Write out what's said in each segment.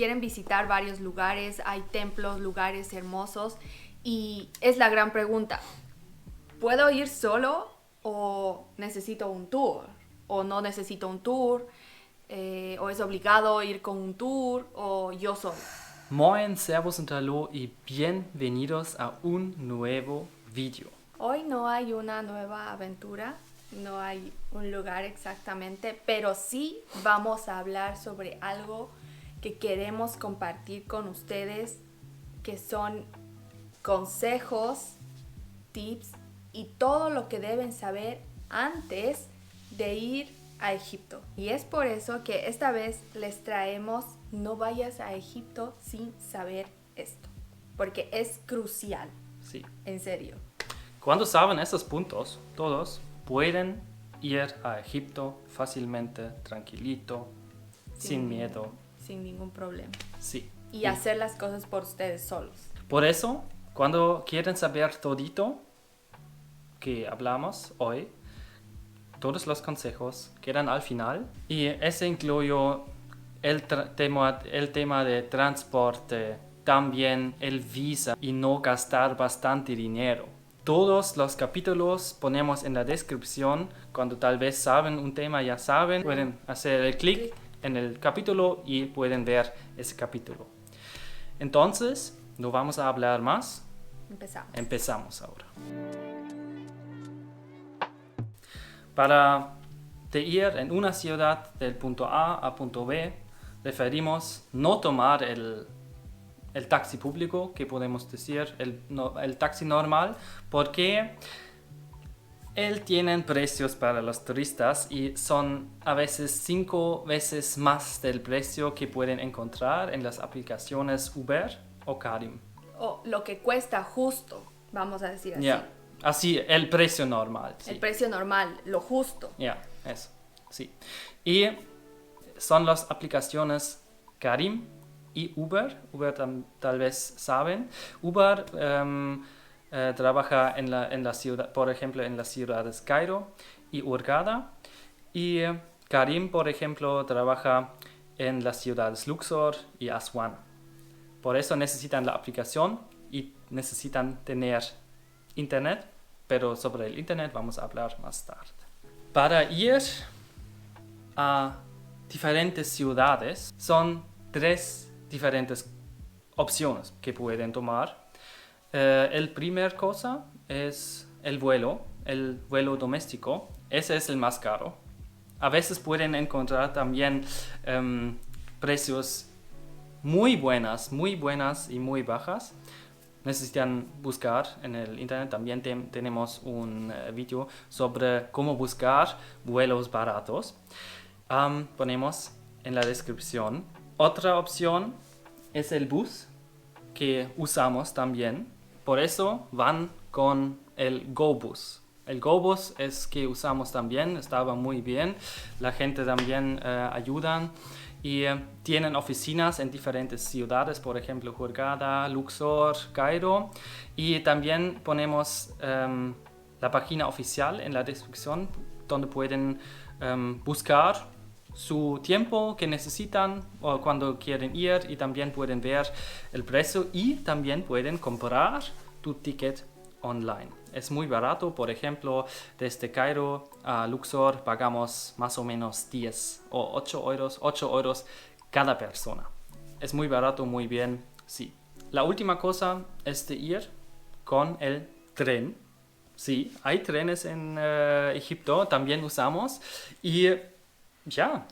quieren visitar varios lugares, hay templos, lugares hermosos y es la gran pregunta, ¿puedo ir solo o necesito un tour? ¿O no necesito un tour? ¿O es obligado ir con un tour? ¿O yo solo? Moin, Servus und Hallo y bienvenidos a un nuevo video. Hoy no hay una nueva aventura, no hay un lugar exactamente, pero sí vamos a hablar sobre algo que queremos compartir con ustedes, que son consejos, tips y todo lo que deben saber antes de ir a Egipto. Y es por eso que esta vez les traemos No vayas a Egipto sin saber esto, porque es crucial, Sí. en serio. Cuando saben esos puntos, todos pueden ir a Egipto fácilmente, tranquilito, sin miedo. Sin ningún problema. Sí. Y hacer las cosas por ustedes solos. Por eso, cuando quieren saber todito que hablamos hoy, todos los consejos quedan al final. Y ese incluyó el tema de transporte, también el visa y no gastar bastante dinero. Todos los capítulos ponemos en la descripción. Cuando tal vez saben un tema, ya saben, pueden hacer el clic en el capítulo y pueden ver ese capítulo. Entonces, no vamos a hablar más. Empezamos ahora. Para ir en una ciudad del punto A a punto B, preferimos no tomar el taxi público, que podemos decir, el taxi normal, porque él tiene precios para los turistas y son a veces 5 veces más del precio que pueden encontrar en las aplicaciones Uber o Carim. O lo que cuesta justo, vamos a decir así. Yeah. Así, el precio normal. Sí. El precio normal, lo justo. Ya, eso, sí. Y son las aplicaciones Carim y Uber. Uber tal vez saben. Uber trabaja en la ciudad, por ejemplo, en las ciudades Cairo y Hurghada. Y Carim, por ejemplo, trabaja en las ciudades Luxor y Aswan. Por eso necesitan la aplicación y necesitan tener internet, pero sobre el internet vamos a hablar más tarde. Para ir a diferentes ciudades son 3 diferentes opciones que pueden tomar. El primer cosa es el vuelo doméstico. Ese es el más caro. A veces pueden encontrar también precios muy buenas y muy bajas. Necesitan buscar en el internet. También tenemos un video sobre cómo buscar vuelos baratos. Ponemos en la descripción. Otra opción es el bus, que usamos también. Por eso van con el GoBus. El GoBus es que usamos también, estaba muy bien. La gente también ayudan. Y tienen oficinas en diferentes ciudades, por ejemplo, Hurghada, Luxor, Cairo. Y también ponemos la página oficial en la descripción, donde pueden buscar su tiempo que necesitan o cuando quieren ir, y también pueden ver el precio y también pueden comprar tu ticket online. Es muy barato, por ejemplo, desde Cairo a Luxor pagamos más o menos 10 o 8 euros cada persona. Es muy barato, muy bien, sí. La última cosa es de ir con el tren. Sí, hay trenes en Egipto, también usamos y ya,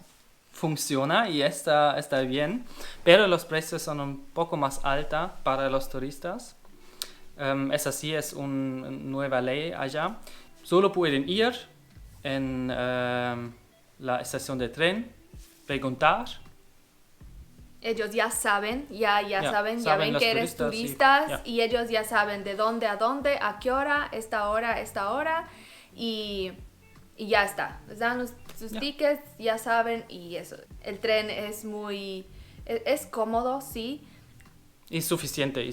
funciona y está bien, pero los precios son un poco más altos para los turistas. Es así, es una nueva ley allá. Solo pueden ir en la estación de tren, preguntar. Ellos ya saben, ya ven que eres turista sí. Y ellos ya saben de dónde a dónde, a qué hora, esta hora y ya está. Les dan sus tickets, ya saben, y eso. El tren es cómodo, sí. Y suficiente,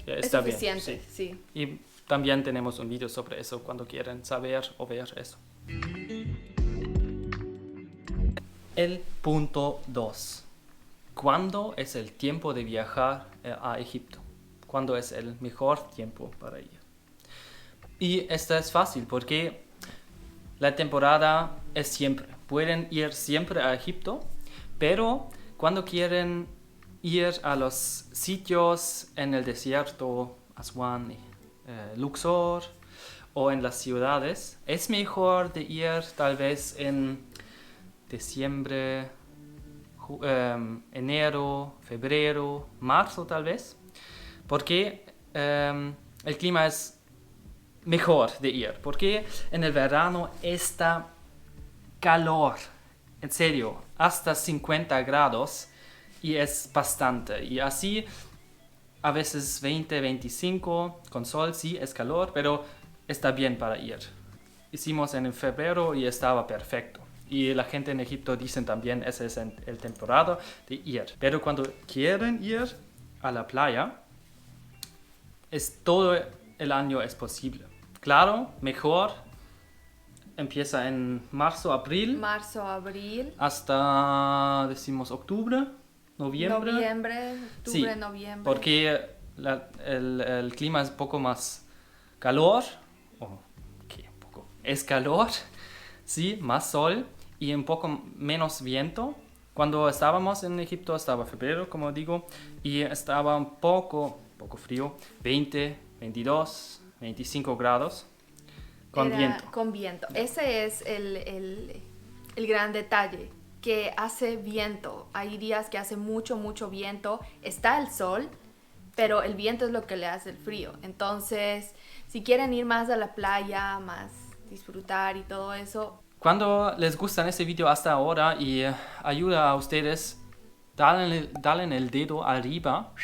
está bien. Sí. Y también tenemos un video sobre eso cuando quieren saber o ver eso. El punto 2. cuándo es el tiempo de viajar a Egipto, cuándo es el mejor tiempo para ir. Y esto es fácil porque la temporada es siempre. Pueden ir siempre a Egipto, pero cuando quieren ir a los sitios en el desierto, Aswan, Luxor, o en las ciudades, es mejor de ir tal vez en diciembre, enero, febrero, marzo tal vez, porque el clima es mejor de ir, porque en el verano está calor, en serio, hasta 50 grados y es bastante, y así a veces 20, 25 con sol, sí es calor, pero está bien para ir. Hicimos en febrero y estaba perfecto. Y la gente en Egipto dicen también, ese es el temporada de ir. Pero cuando quieren ir a la playa, todo el año es posible. Claro, mejor empieza en marzo, abril. Marzo, abril. Hasta, decimos, octubre, noviembre. Octubre, sí, noviembre. Porque el clima es un poco más calor. Es calor, sí, más sol y un poco menos viento. Cuando estábamos en Egipto estaba febrero, como digo, y estaba un poco frío, 20, 22, 25 grados con viento. Con viento. Ese es el gran detalle, que hace viento. Hay días que hace mucho viento. Está el sol, pero el viento es lo que le hace el frío. Entonces, si quieren ir más a la playa, más disfrutar y todo eso. Cuando les gusta este video hasta ahora y ayuda a ustedes, dale el dedo arriba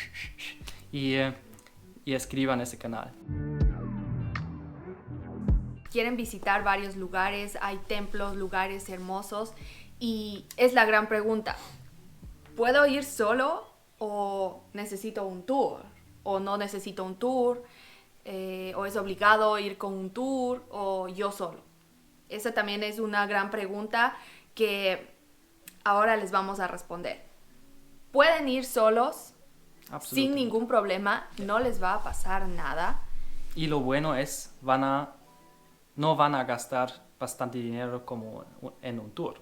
y escriban ese canal. Quieren visitar varios lugares, hay templos, lugares hermosos y es la gran pregunta. ¿Puedo ir solo o necesito un tour? ¿O no necesito un tour? ¿O es obligado ir con un tour o yo solo? Esa también es una gran pregunta que ahora les vamos a responder. Pueden ir solos sin ningún problema, no les va a pasar nada. Y lo bueno es, no van a gastar bastante dinero como en un tour.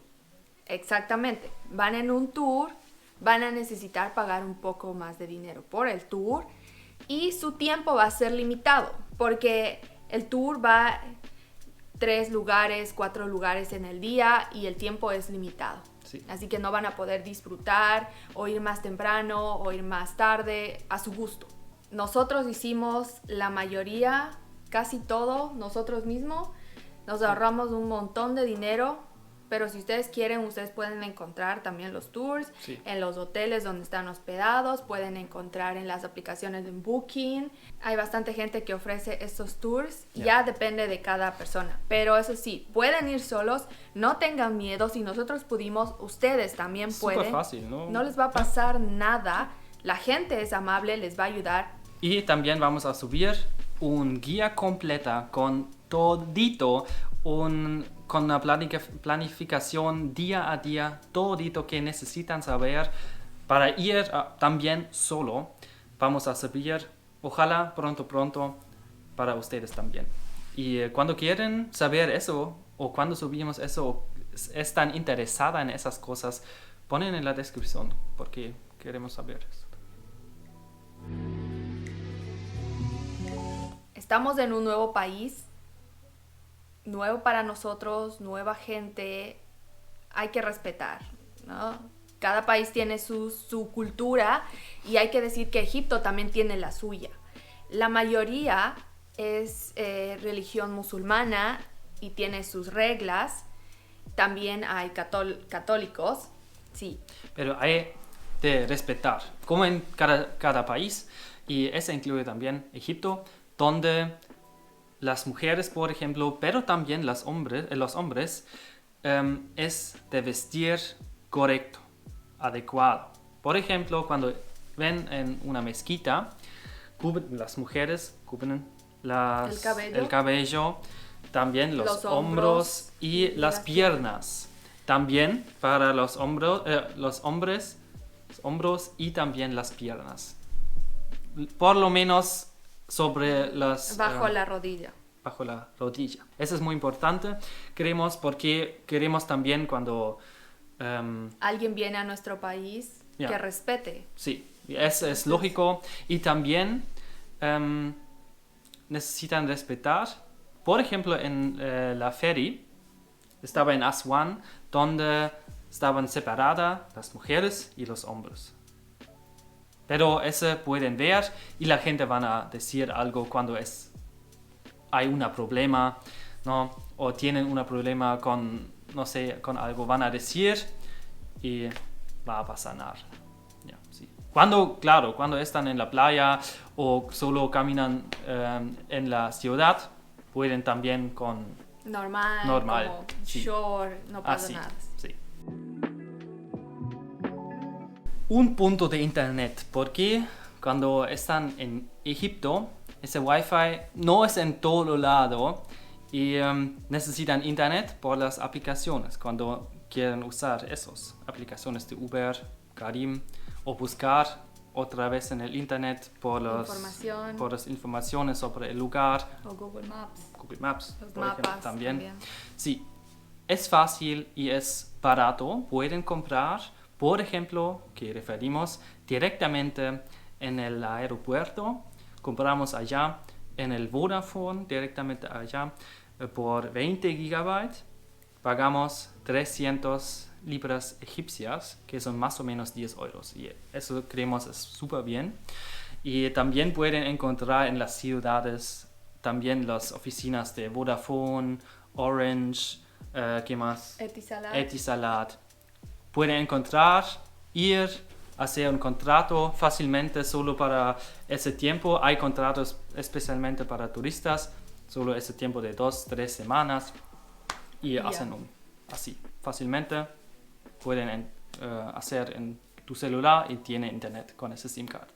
Exactamente, van en un tour, van a necesitar pagar un poco más de dinero por el tour. Y su tiempo va a ser limitado, porque el tour va 3 lugares, 4 lugares en el día y el tiempo es limitado. Sí. Así que no van a poder disfrutar o ir más temprano o ir más tarde, a su gusto. Nosotros hicimos la mayoría, casi todo, nosotros mismos. Nos ahorramos un montón de dinero. Pero si ustedes quieren, ustedes pueden encontrar también los tours en los hoteles donde están hospedados, pueden encontrar en las aplicaciones de Booking. Hay bastante gente que ofrece estos tours, ya depende de cada persona. Pero eso sí, pueden ir solos, no tengan miedo, si nosotros pudimos, ustedes también pueden. Súper fácil, ¿no? No les va a pasar nada, la gente es amable, les va a ayudar. Y también vamos a subir un guía completa con todito, con una planificación día a día, todito que necesitan saber para ir también solo. Vamos a subir, ojalá pronto, para ustedes también. Y cuando quieren saber eso, o cuando subimos eso, o están interesadas en esas cosas, ponen en la descripción, porque queremos saber eso. Estamos en un nuevo país, nuevo para nosotros, nueva gente, hay que respetar, ¿no? Cada país tiene su cultura y hay que decir que Egipto también tiene la suya. La mayoría es religión musulmana y tiene sus reglas. También hay católicos, sí. Pero hay de respetar, como en cada país, y eso incluye también Egipto, donde las mujeres, por ejemplo, pero también los hombres, es de vestir correcto, adecuado. Por ejemplo, cuando ven en una mezquita, las mujeres cubren el cabello, también los hombros y las piernas. También para los hombres los hombros y también las piernas. Por lo menos sobre las... Bajo la rodilla. Bajo la rodilla. Eso es muy importante, porque queremos también cuando... alguien viene a nuestro país que respete. Sí, eso es lógico. Y también necesitan respetar. Por ejemplo, en la feria, estaba en Aswan, donde estaban separadas las mujeres y los hombres. Pero eso pueden ver y la gente van a decir algo cuando hay un problema, ¿no? O tienen un problema con, no sé, con algo, van a decir y va a pasar nada. Ya, sí. Cuando están en la playa o solo caminan en la ciudad, pueden también con... Normal, como sí. short, no pasa nada. Sí. Un punto de internet, porque cuando están en Egipto, ese Wi-Fi no es en todo lado y necesitan internet por las aplicaciones cuando quieren usar esas aplicaciones de Uber, Careem, o buscar otra vez en el internet por las informaciones sobre el lugar. O Google Maps. Google Maps, los por mapas ejemplo, también. también. Sí, es fácil y es barato. Pueden comprar, por ejemplo, que referimos directamente en el aeropuerto. Compramos allá en el Vodafone, directamente allá, por 20 gigabytes. Pagamos 300 libras egipcias, que son más o menos 10 euros. Y eso creemos es súper bien. Y también pueden encontrar en las ciudades también las oficinas de Vodafone, Orange, ¿qué más? Etisalat. Pueden encontrar, ir, hacer un contrato fácilmente solo para ese tiempo. Hay contratos especialmente para turistas, solo ese tiempo de 2-3 semanas. Y hacen así, fácilmente. Pueden hacer en tu celular y tiene internet con ese SIM card.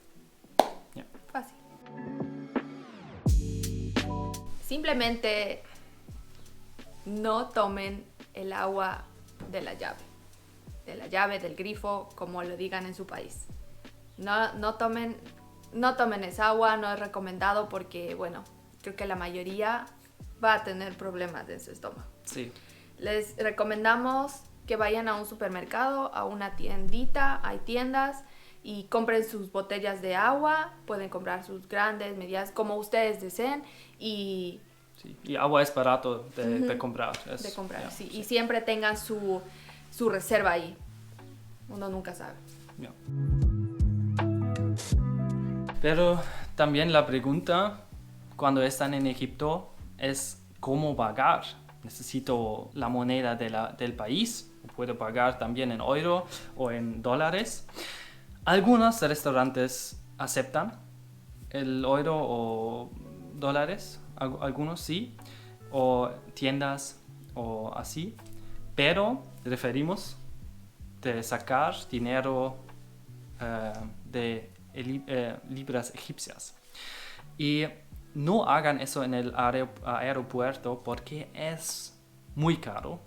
Yeah. Fácil. Simplemente no tomen el agua de la llave, del grifo, como lo digan en su país. No tomen esa agua, no es recomendado porque, bueno, creo que la mayoría va a tener problemas en su estómago. Sí. Les recomendamos que vayan a un supermercado, a una tiendita, hay tiendas, y compren sus botellas de agua. Pueden comprar sus grandes, medianas, como ustedes deseen. Y agua es barato de comprar. Sí. Y siempre tengan su reserva ahí. Uno nunca sabe. Yeah. Pero también la pregunta cuando están en Egipto es cómo pagar. Necesito la moneda del país. Puedo pagar también en euro o en dólares. Algunos restaurantes aceptan el euro o dólares, algunos sí, o tiendas o así, pero preferimos de sacar dinero de libras egipcias. Y no hagan eso en el aeropuerto porque es muy caro,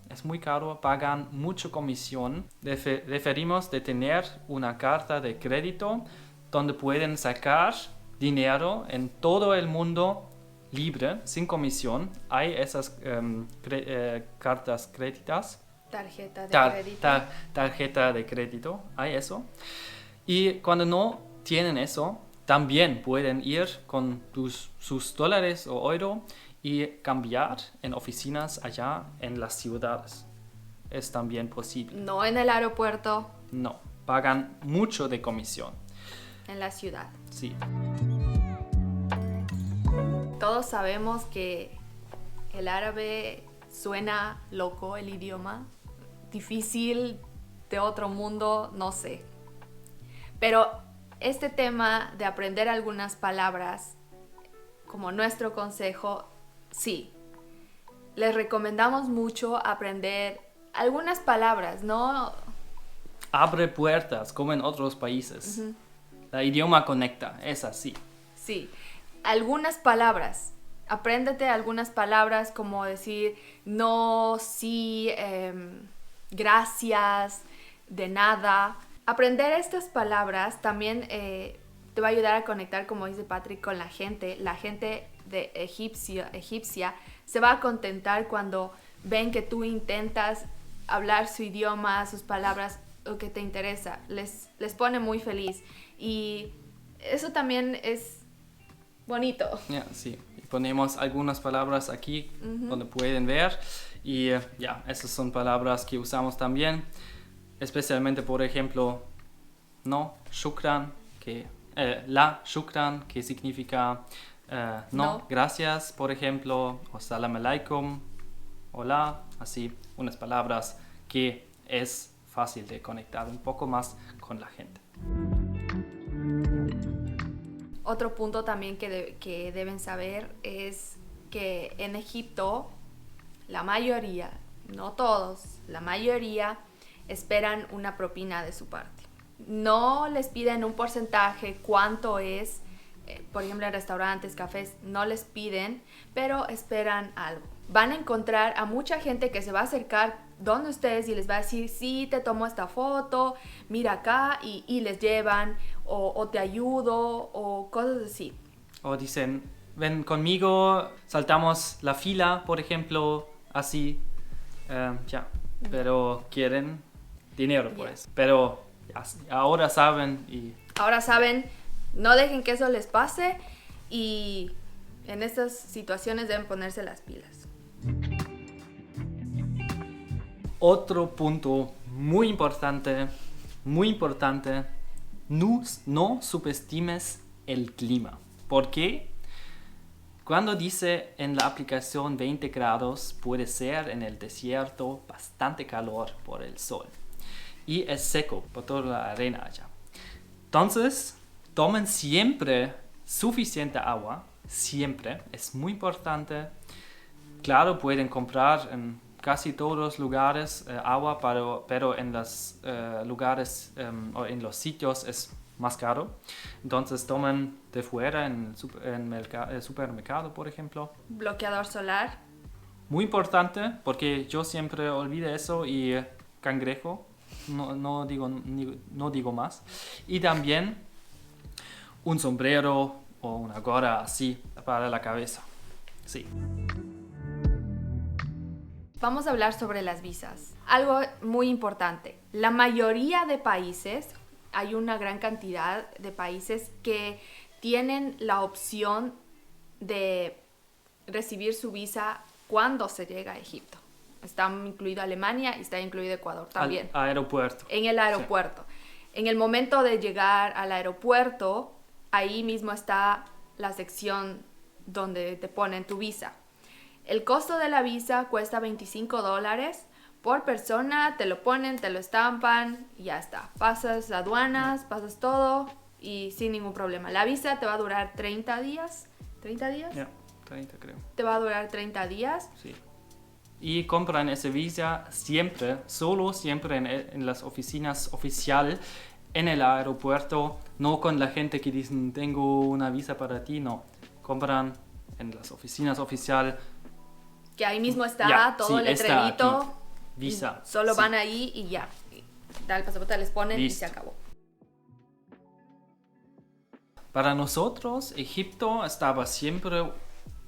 pagan mucha comisión. Referimos de tener una carta de crédito donde pueden sacar dinero en todo el mundo libre, sin comisión. Hay esas cartas créditas. Tarjeta de crédito, hay eso. Y cuando no tienen eso, también pueden ir con sus dólares o euro y cambiar en oficinas allá en las ciudades. Es también posible. No en el aeropuerto. No, pagan mucho de comisión. En la ciudad. Sí. Todos sabemos que el árabe suena loco, el idioma. Difícil, de otro mundo, no sé. Pero este tema de aprender algunas palabras, como nuestro consejo, sí, les recomendamos mucho aprender algunas palabras, ¿no? Abre puertas, como en otros países. Uh-huh. El idioma conecta, es así. Sí, algunas palabras. Apréndete algunas palabras como decir no, sí, gracias, de nada. aprender estas palabras también te va a ayudar a conectar, como dice Patrick, con la gente. La gente de egipcia se va a contentar cuando ven que tú intentas hablar su idioma, sus palabras, lo que te interesa. Les pone muy feliz. Y eso también es bonito. Sí. Ponemos algunas palabras aquí donde pueden ver. Y esas son palabras que usamos también. Especialmente, por ejemplo, shukran, shukran, que significa no, gracias, por ejemplo, o salam alaikum, hola, así, unas palabras que es fácil de conectar un poco más con la gente. Otro punto también que deben saber es que en Egipto la mayoría, no todos, la mayoría esperan una propina de su parte. No les piden un porcentaje, cuánto es, por ejemplo en restaurantes, cafés, no les piden, pero esperan algo. Van a encontrar a mucha gente que se va a acercar donde ustedes y les va a decir, sí, te tomo esta foto, mira acá, y les llevan, o te ayudo, o cosas así. O dicen, ven conmigo, saltamos la fila, por ejemplo, así, pero quieren dinero por eso. Pero ahora saben Ahora saben, no dejen que eso les pase y en estas situaciones deben ponerse las pilas. Otro punto muy importante, no subestimes el clima. ¿Por qué? Cuando dice en la aplicación 20 grados, puede ser en el desierto bastante calor por el sol. Y es seco por toda la arena allá. Entonces, tomen siempre suficiente agua. Siempre. Es muy importante. Claro, pueden comprar en casi todos los lugares agua, pero en los lugares o en los sitios es más caro. Entonces tomen de fuera en el supermercado, por ejemplo. Bloqueador solar. Muy importante, porque yo siempre olvido eso y cangrejo, no digo más. Y también un sombrero o una gorra así para la cabeza. Sí. Vamos a hablar sobre las visas. Algo muy importante. La mayoría de países, hay una gran cantidad de países que tienen la opción de recibir su visa cuando se llega a Egipto. Está incluido Alemania y está incluido Ecuador también. Aeropuerto. En el aeropuerto. Sí. En el momento de llegar al aeropuerto, ahí mismo está la sección donde te ponen tu visa. El costo de la visa cuesta $25 por persona, te lo ponen, te lo estampan y ya está. Pasas aduanas, pasas todo y sin ningún problema. La visa te va a durar 30 días. ¿30 días? 30 creo. Te va a durar 30 días. Sí. Y compran esa visa siempre en las oficinas oficiales, en el aeropuerto, no con la gente que dicen, tengo una visa para ti, no. Compran en las oficinas oficiales. Que ahí mismo está todo el letrerito. Visa. Solo van ahí y ya. Da el pasaporte, les ponen. Listo. Y se acabó. Para nosotros, Egipto estaba siempre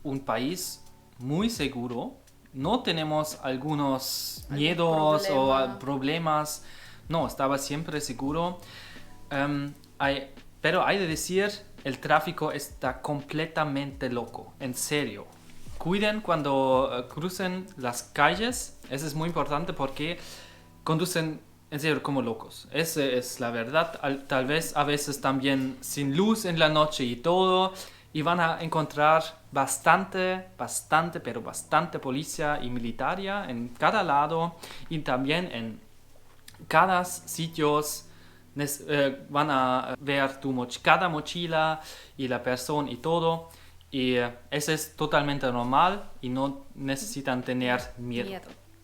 un país muy seguro. No tenemos algunos miedos o problemas. No, estaba siempre seguro. Pero hay de decir, el tráfico está completamente loco. En serio. Cuiden cuando crucen las calles. Eso es muy importante porque conducen en serio como locos. Esa es la verdad. Tal vez a veces también sin luz en la noche y todo. Y van a encontrar bastante policía y militaria en cada lado. Y también en cada sitio van a ver cada mochila y la persona y todo. Y eso es totalmente normal y no necesitan tener miedo.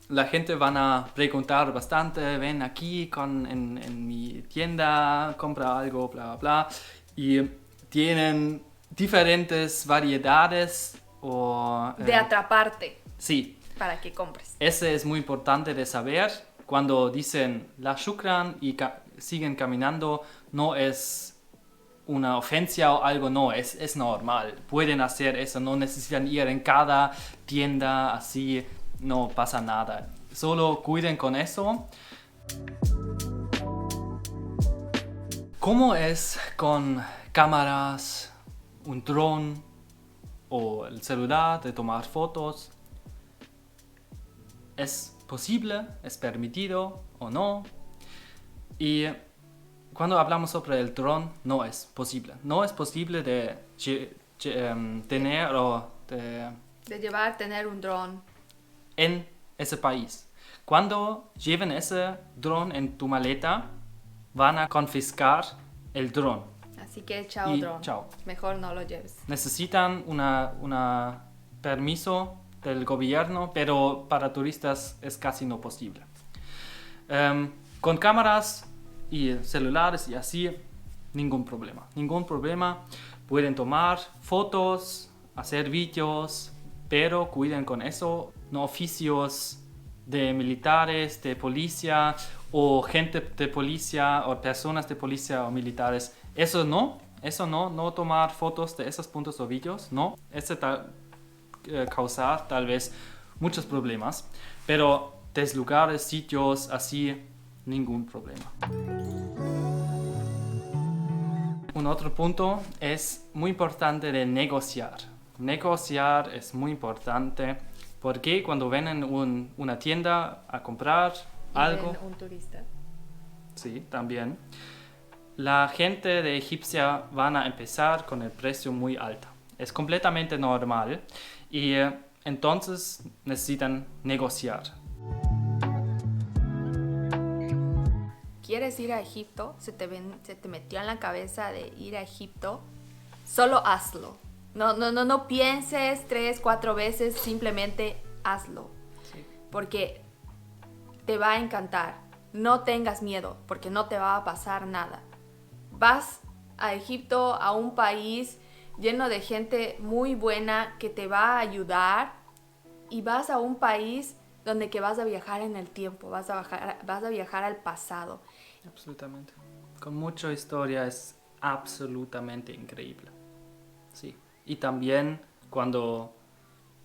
La gente van a preguntar bastante, ven aquí en mi tienda, compra algo, bla, bla, bla. Y tienen diferentes variedades de atraparte. Sí. Para que compres. Eso es muy importante de saber. Cuando dicen la shukran y siguen caminando, no es una ofensa o algo, no, es normal. Pueden hacer eso, no necesitan ir en cada tienda, así no pasa nada. Solo cuiden con eso. ¿Cómo es con cámaras, un dron o el celular de tomar fotos? ¿Es posible? ¿Es permitido o no? Y cuando hablamos sobre el dron, no es posible. No es posible de tener o tener un dron en ese país. Cuando lleven ese dron en tu maleta, van a confiscar el dron. Así que chao dron. Chao. Mejor no lo lleves. Necesitan un permiso del gobierno, pero para turistas es casi no posible. Con cámaras y celulares y así, ningún problema. Ningún problema. Pueden tomar fotos, hacer vídeos, pero cuiden con eso. No oficios de militares, de policía o gente de policía o personas de policía o militares. Eso no tomar fotos de esos puntos o vídeos, no. Eso causar tal vez muchos problemas, pero de lugares, sitios así, ningún problema. Un otro punto es muy importante de negociar. Negociar es muy importante porque cuando ven en una tienda a comprar algo, ven un turista. Sí, también. La gente de Egipcia van a empezar con el precio muy alto. Es completamente normal y entonces necesitan negociar. ¿Quieres ir a Egipto? ¿Se te metió en la cabeza de ir a Egipto? Solo hazlo. No pienses 3, 4 veces, simplemente hazlo. Sí. Porque te va a encantar. No tengas miedo, porque no te va a pasar nada. Vas a Egipto, a un país lleno de gente muy buena que te va a ayudar, y vas a un país donde que vas a viajar en el tiempo, vas a viajar al pasado. Absolutamente. Con mucha historia, es absolutamente increíble. Sí. Y también cuando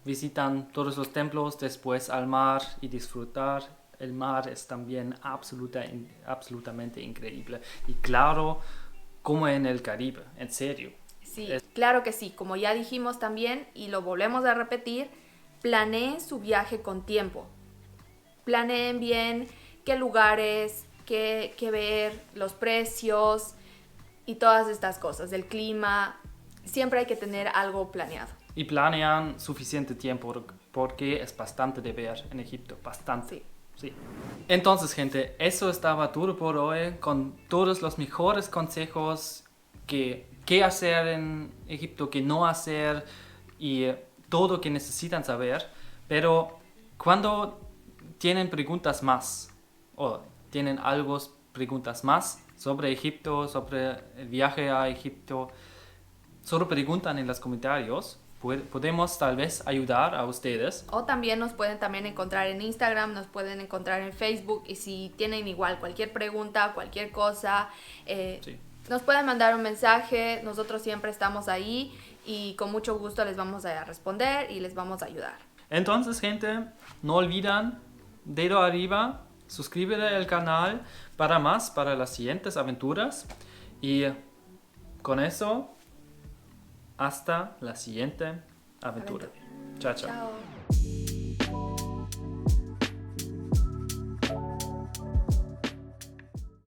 visitan todos los templos, después al mar y disfrutar. El mar es también absolutamente increíble. Y claro, como en el Caribe, en serio. Sí, claro que sí. Como ya dijimos también, y lo volvemos a repetir, planeen su viaje con tiempo. Planeen bien qué lugares, qué ver, los precios y todas estas cosas, el clima. Siempre hay que tener algo planeado. Y planean suficiente tiempo porque es bastante de ver en Egipto, bastante. Sí. Sí. Entonces, gente, eso estaba todo por hoy con todos los mejores consejos qué hacer en Egipto, qué no hacer y todo lo que necesitan saber. Pero cuando tienen preguntas más o tienen preguntas más sobre Egipto, sobre el viaje a Egipto, solo preguntan en los comentarios. Podemos tal vez ayudar a ustedes. O también nos pueden encontrar en Instagram, nos pueden encontrar en Facebook, y si tienen igual cualquier pregunta, cualquier cosa, Sí. nos pueden mandar un mensaje. Nosotros siempre estamos ahí y con mucho gusto les vamos a responder y les vamos a ayudar. Entonces, gente, no olviden, dedo arriba, suscríbete al canal para las siguientes aventuras. Y con eso, hasta la siguiente aventura. Chao, chao. Chao.